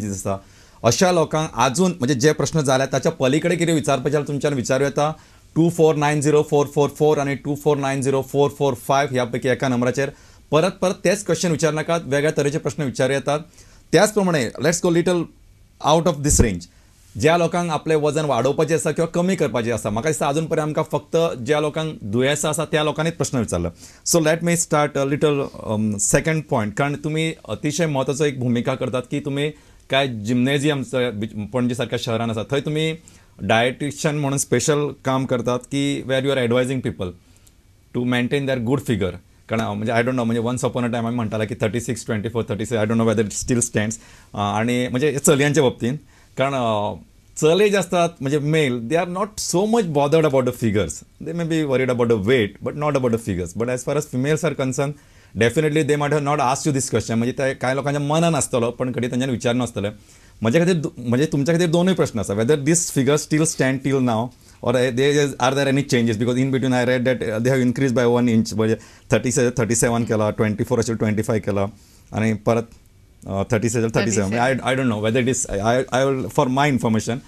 आसा अशा लोकांक अजून म्हणजे जे प्रश्न जाल्यात ताच्या पलीकडे कितें विचारपाचें जाल्यार तुमच्यान विचारूं येता 24904444 आणि 24904445 ह्या पैकी एका नंबराचेर परत परत तेच क्वेश्चन विचारनाकात, वेगळ्या तरेचे प्रश्न विचारूं येतात. त्याच प्रमाणे let's go little out of this range. ज्या लोकांक आपलें वजन वाडोवपाचें आसा किंवा कमी करपाचें आसा, म्हाका दिसता अजून पर्यंत आमकां फक्त ज्या लोकांक दुयेंसां आसा त्या लोकांनीच प्रश्न विचारला. So let me start little second point. कारण तुमी अतिशय म्हत्वाचो एक भूमिका करतात की तुमी काय जिम्नेजियम पणजी सारख्या शहरान आसा थंय तुमी डायटिशियन म्हणून स्पेशल काम करतात की where you are advising people to maintain their good figure. कारण म्हणजे आय डोंट नो म्हणजे वन्स अपॉन अ टायम आमी म्हणटाले की 36, 24, 36 I don't know whether it still stands. आणि म्हणजे चलयांच्या बाबतींत कारण चले जे असतात म्हणजे male they are not so much bothered about the figures. They may be worried about the weight but not about the figures. But as far as females are concern definitely they might have not asked you this question. म्हणजे ते कांय लोकांच्या मनान आसतलो पण कधी तांच्यानी विचारना आसतलें. म्हज्या खातीर म्हणजे तुमच्या खातीर दोनूय प्रश्न आसा. Whether this figure still stand till now or are there any changes, because in between I read that they have increased by 1 inch, म्हणजे 37 केला, 24 असेल 25 केला आणि परत 37. I don't know whether it is I will, for my information,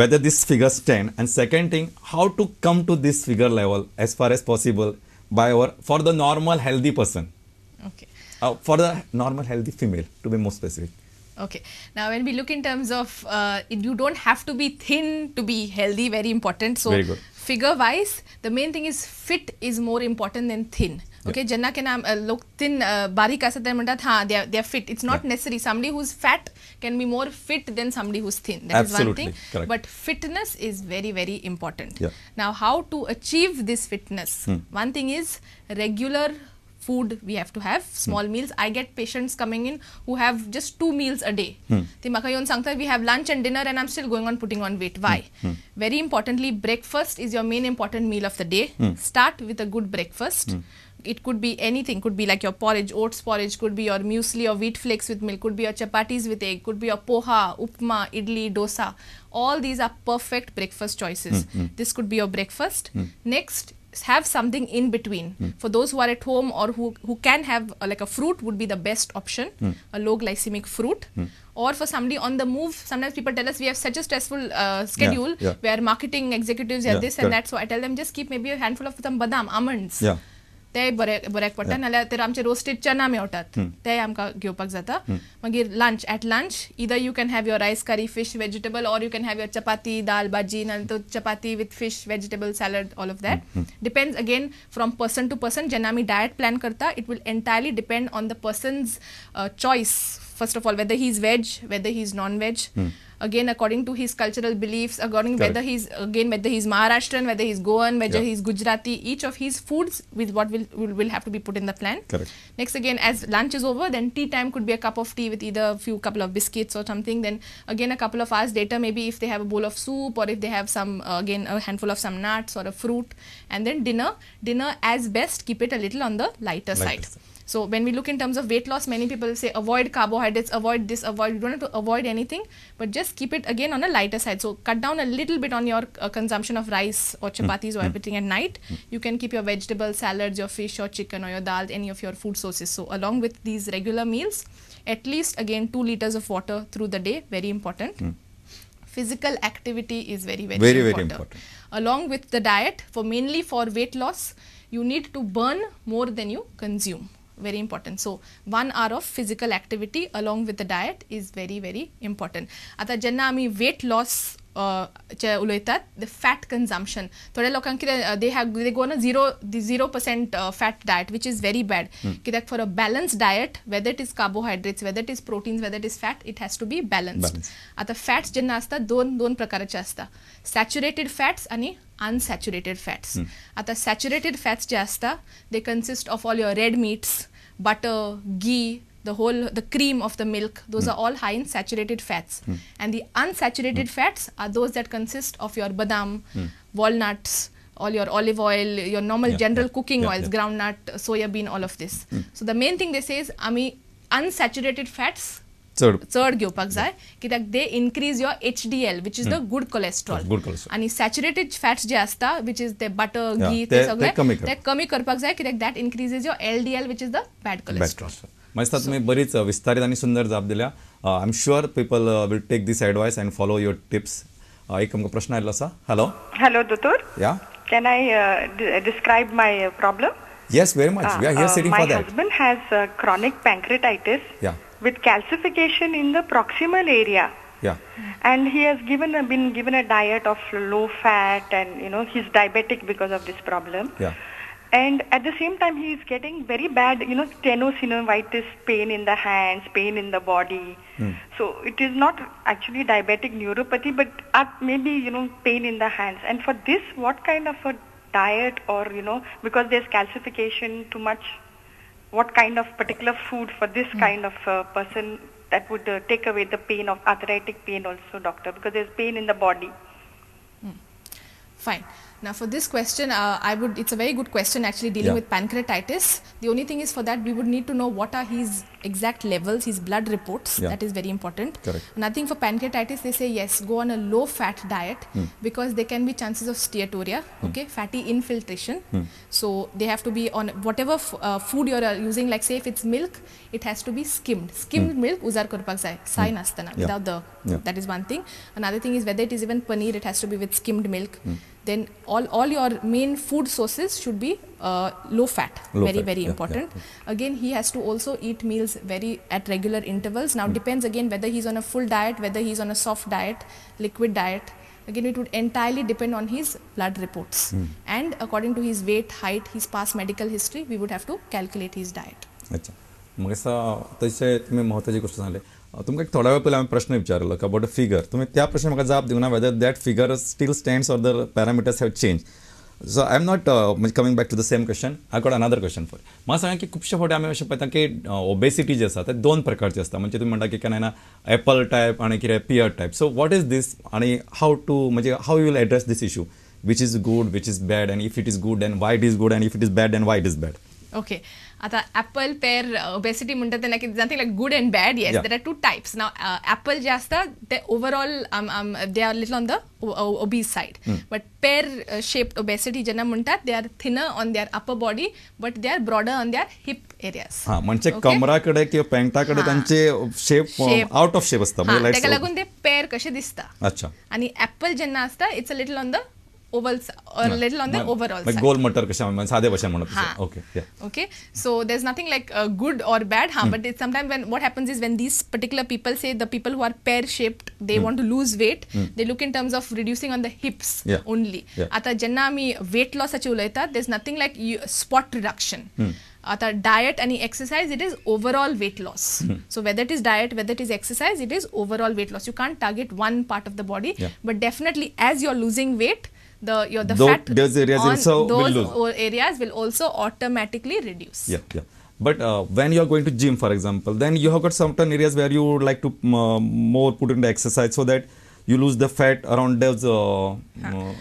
whether this figure stand. And second thing, how to come to this figure level as far as possible for the normal healthy person. Okay. For the normal healthy female, to be more specific. Okay. Now, when we look in terms of, you don't have to be thin to be healthy, very important. So, very good. Figure-wise, the main thing is fit is more important than thin. Okay, jenna ke naam log thin barik asat te म्हणतात ha they are fit. It's not necessary. Somebody who's fat can be more fit than somebody who's thin. That is one thing. Correct. But fitness is very, very important. Yeah. Now, how to achieve this fitness? One thing is regular food we have to have, small meals. I get patients coming in who have just 2 meals a day. They maka yon sangta we have lunch and dinner and I'm still going on putting on weight. Why? Very importantly, breakfast is your main important meal of the day. Start with a good breakfast. It could be anything, could be like your porridge, oats porridge, could be your muesli or wheat flakes with milk, could be your chapatis with egg, could be your poha, upma, idli, dosa. All these are perfect breakfast choices. This could be your breakfast. Next, have something in between. For those who are at home or who can have like a fruit would be the best option, a low glycemic fruit. Or for somebody on the move, sometimes people tell us we have such a stressful schedule where marketing executives have this and that. So I tell them just keep maybe a handful of some badam, almonds. ते बऱ्याक पडटा. नाल्यार तर आमचे roasted चना मेळटात ते आमकां घेवपाक जाता. मागीर lunch, at lunch either you can have your rice curry, fish, vegetable, or you can have your chapati, dal, bhaji, and chapati with fish, vegetable, salad, all of that. Depends again from person to person. जेन्ना आमी diet plan करता, it will entirely depend on the person's choice. First of all, whether he is veg, whether he is non-veg. Again, according to his cultural beliefs, according whether he's Maharashtrian, whether he's Goan, whether he's Gujarati, each of his foods with what will have to be put in the plan. Correct. Next, again, as lunch is over, then tea time could be a cup of tea with either couple of biscuits or something. Then again, a couple of hours later, maybe if they have a bowl of soup or if they have some again a handful of some nuts or a fruit, and then dinner as best keep it a little on the lighter side. So when we look in terms of weight loss, many people say avoid carbohydrates, avoid this, avoid. You don't have to avoid anything, but just keep it again on a lighter side. So cut down a little bit on your consumption of rice or chapatis or everything at night. You can keep your vegetable salads, your fish or chicken or your dal, any of your food sources. So along with these regular meals, at least again 2 liters of water through the day, very important. Physical activity is very important. Along with the diet, mainly for weight loss, you need to burn more than you consume. Very important. So 1 hour of physical activity along with the diet is very, very important. आता जेन्ना आमी weight loss चे उलयतात, the fat consumption, थोड्या लोकांक they go on a 0% fat diet, which is very bad. कित्याक for a balanced diet, whether it is carbohydrates, whether it is proteins, whether it is fat, it has to be balanced. आता fats जेन्ना असता दोन प्रकारचे असता, saturated fats आणि unsaturated fats. आता saturated fats जे असता, they consist of all your red meats, butter, ghee, the cream of the milk. Those are all high in saturated fats. And the unsaturated fats are those that consist of your badam, walnuts, all your olive oil, your normal general cooking oils, groundnut, soya bean, all of this. So the main thing they say is आमी unsaturated fats चड घेवपाक जाय, कित्याक they increase your HDL, which is the good cholesterol. आणि saturated fats जे असता, which is the butter, ghee, ते सगळे ते कमी करपाक जाय, कित्याक that increases your LDL, which is the bad cholesterol. माहिती तुम्ही बरीच विस्तारित आणि सुंदर जाप दिल्या. I'm sure people will take this advice and follow your tips. एक आमकां प्रश्न आयिल्लो आसा. Hello. Hello, Dotor. Yeah. Can I describe my problem? Yes, very much. We are here sitting for My that. husband has chronic pancreatitis Yeah. with calcification in the proximal area. Yeah. And he has been given a diet of low fat, and he's diabetic because of this problem. Yeah. And at the same time, he is getting very bad, tenosynovitis, pain in the hands, pain in the body. So it is not actually diabetic neuropathy, but maybe, pain in the hands. And for this, what kind of a diet, or, because there's calcification too much, what kind of particular food for this kind of person that would take away the pain of arthritic pain also, doctor, because there's pain in the body. Fine. Now for this question, it's a very good question actually dealing with pancreatitis. The only thing is, for that we would need to know what are his exact levels, his blood reports. That is very important. Correct. Nothing for pancreatitis, they say yes, go on a low fat diet because there can be chances of steatorrhea, okay, fatty infiltration. So they have to be on whatever food you are using, like say if it's milk, it has to be skimmed. Skimmed milk, uzar korpak sai nastana, without the, that is one thing. Another thing is whether it is even paneer, it has to be with skimmed milk. Then all your main food sources should be low fat, very important. Again, he has to also eat meals at regular intervals. Now depends again whether he's on a full diet, whether he's on a soft diet, liquid diet. Again, it would entirely depend on his blood reports. And according to his weight, height, his past medical history, we would have to calculate his diet. अच्छा. मग अतिशय तुम्ही महत्वाची गोष्ट सांगले. तुमकां एक थोड्या वेळ पयलीं हांवें प्रश्न विचारलो अबाउट अ फिगर. तुम्ही त्या प्रश्न म्हाका जवाब दिवना whether that figure still stands or the parameters have change. So I am not coming back to the same question. I got another question for. म्हाका सांगा की खुबशे फावटी आमी अशें पळयता की ओबेसिटी जी आसा ते दोन प्रकारची आसता. म्हणजे तुम्ही म्हणटा की केन्ना एपल टायप आणि कितें pear type. So what is this आणि how you will address this issue, which is good, which is bad, and if it is good then why it is good, and if it is bad then why it is bad. Okay. आता apple, pear, obesity म्हणतात त्यांना की nothing like good and bad. Yes, there are two types. Now apple जे असतात ते overall they are little on the obese side. But pear shaped obesity ज्यांना म्हणतात they are thinner on their upper body but they are broader on their hip areas. हां, म्हणजे कमराकडे किंवा पॅन्टाकडे त्यांचे shape out of shape असता. म्हणजे त्याला लागून ते pear कसे दिसता. अच्छा. आणि apple ज्यांना असता it's a little on the oval or little on the overall side. गोल मटर कशा साधे भाषेत म्हणतात. Okay. So there's nothing like good or bad, but it's sometimes when what happens is when these particular people say the people who are pear shaped, they want to lose weight, they look in terms of reducing on the hips only. आता ज्यांना आम्ही weight loss ची उलयतात, there's nothing like spot reduction. आता diet आणि exercise, it is overall weight loss. So whether it is diet, whether it is exercise, it is overall weight loss. You can't target one part of the body, but definitely as you're losing weight, the fat those areas on also those will areas will also automatically reduce. Yeah. But when you are going to gym, for example, then you have got certain areas where you would like to more put in the exercise so that you lose the fat around those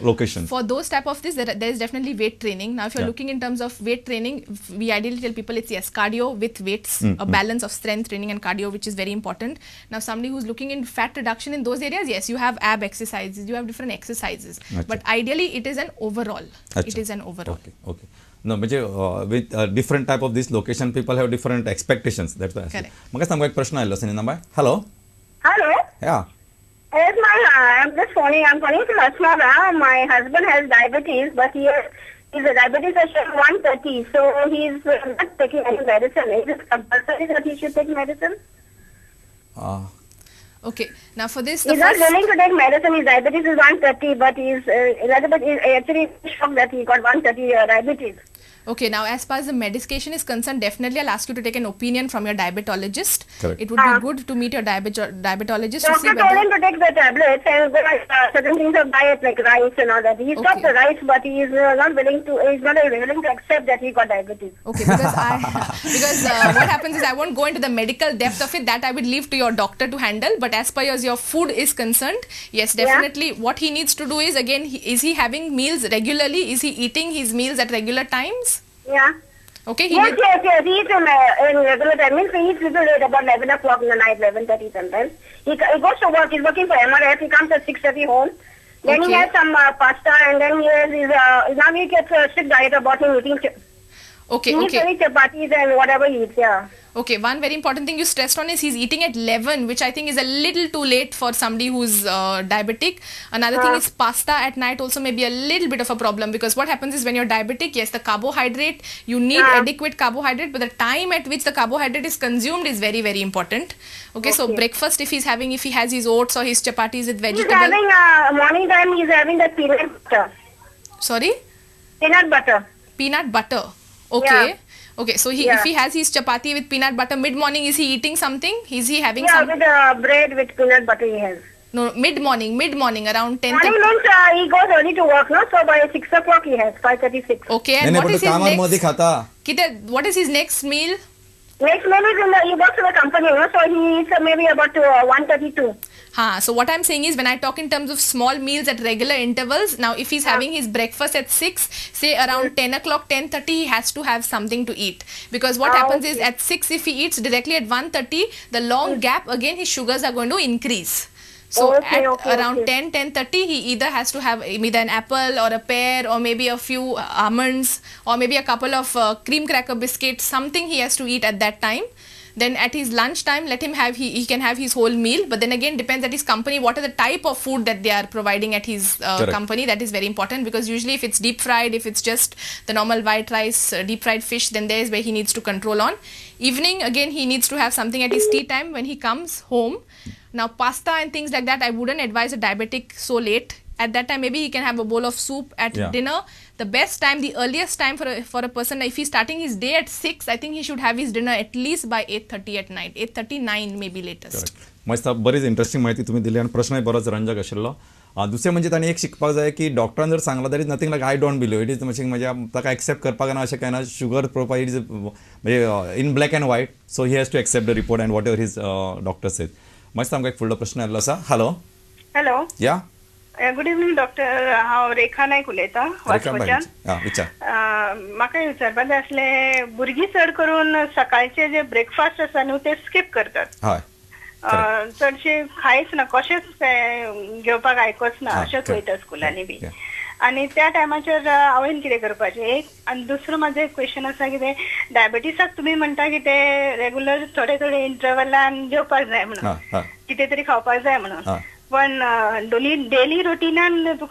locations. For those type of this, there is definitely weight training. Now, if you're looking in terms of weight training, we ideally tell people it's cardio with weights, a balance of strength training and cardio, which is very important. Now, somebody who's looking in fat reduction in those areas, yes, you have ab exercises, you have different exercises. But ideally, it is an overall. It is an overall. Okay. No, with different type of this location, people have different expectations. That's why. Correct. Maka samgo ek prashna aylo sini number. Hello. Yeah. I'm just phoning. I'm calling from Asmara. My husband has diabetes, but he's a diabetes patient 130, so he's not taking any medicine. Is it compulsory that he should take medicine? Okay. Now for this, he's not willing to take medicine. His diabetes is 130, but he's actually shocked that he got 130 diabetes. Okay, now as far as the medication is concerned, definitely I'll ask you to take an opinion from your diabetologist. Correct. It would be good to meet your diabetologist to see Doctor told him to take the tablets and certain things of diet like rice and all that. He stopped the rice, but he is not willing to accept that he got diabetes. Okay, because what happens is I won't go into the medical depth of it. That I would leave to your doctor to handle. But as far as your food is concerned, yes, definitely what he needs to do is, again, is he having meals regularly? Is he eating his meals at regular times? Yeah. Okay. Yes. He eats in regular time. Means he eats little late, about 11 o'clock in the night, 11:30 sometimes. He goes to work. He's working for MRF. He comes at 6:30 home. Then he has some pasta, and then now he gets a strict diet about him eating. Okay. He eats only chapatis and whatever he eats. Yeah. Okay, one very important thing you stressed on is he's eating at 11, which I think is a little too late for somebody who's diabetic. Another thing is pasta at night also may be a little bit of a problem, because what happens is when you're diabetic, yes, the carbohydrate, you need adequate carbohydrate, but the time at which the carbohydrate is consumed is very, very important. Okay, so breakfast, if he has his oats or his chapatis with He's vegetable. having morning time. He's having the peanut butter. Sorry? Peanut butter. Peanut butter. Okay. Yeah. Okay, so if he has his chapati with peanut butter mid-morning, is he eating something? Is he having Yeah, some? with bread with peanut butter he has. No, mid-morning around 10. Morning means he goes early to work, no? So by 6 o'clock he has 5:36. Okay, and नाही what पण is तो his कामामध्ये next? खाता. What is his next meal? Next meal is he works for the company, no? So he eats maybe about 1:32. So what I'm saying is, when I talk in terms of small meals at regular intervals, now if he's having his breakfast at 6, say around 10 o'clock, 10:30, he has to have something to eat. Because what happens is at 6, if he eats directly at 1:30, the long gap, again his sugars are going to increase. So around 10, 10:30, he either has to have either an apple or a pear or maybe a few almonds or maybe a couple of cream cracker biscuits, something he has to eat at that time. Then at his lunch time, let him have, he can have his whole meal. But then again, depends at his company, what are the type of food that they are providing at his company. That is very important, because usually if it's deep fried, if it's just the normal white rice, deep fried fish, then there is where he needs to control on. Evening, again, he needs to have something at his tea time when he comes home. Now, pasta and things like that, I wouldn't advise a diabetic so late. At that time, maybe he can have a bowl of soup at dinner. The best time, the earliest time for a person, if he's starting his day at 6, I think he should have his dinner at least by 8:30 at night. 8:39 maybe latest. मस्त बरीच interesting माहिती तुम्ही दिली आणि प्रश्नही बरोच रंजक आशिल्लो. दुसरें म्हणजे तांणी एक शिकपाक जाय की डॉक्टरान जर Sangla that is nothing like I don't believe it is म्हणजे ताका एक्सेप्ट करपाक ना अशें काय ना. शुगर प्रोफायल इज म्हणजे in black and white, so he has to accept the report and whatever his doctor says. मस्त आमकां एक फुडलो प्रश्न आयल्लो आसा. Hello. Hello. Yeah. Good evening doctor. हांव रेखा नायक उलयतां वास्कोच्यान. विचार. म्हाका विचारपाक जाय आसलें, भुरगीं चड करून सकाळचे जे ब्रेकफास्ट आसा न्हू ते स्कीप करतात. हय. चडशे खायच ना, कशेंच घेवपाक आयकोच ना, अशेंच वयता स्कुलांनी बी. आनी त्या टायमाचेर हांवें कितें करपाचें एक. आनी दुसरो म्हाजो एक क्वेश्चन आसा, कितें डायबिटीसाक तुमी म्हणटा की ते रेगुलर थोडे थोडे इंटरवलान जेवपाक जाय म्हणून, कितें तरी खावपाक जाय म्हणून. पण डेली रुटिनान तुका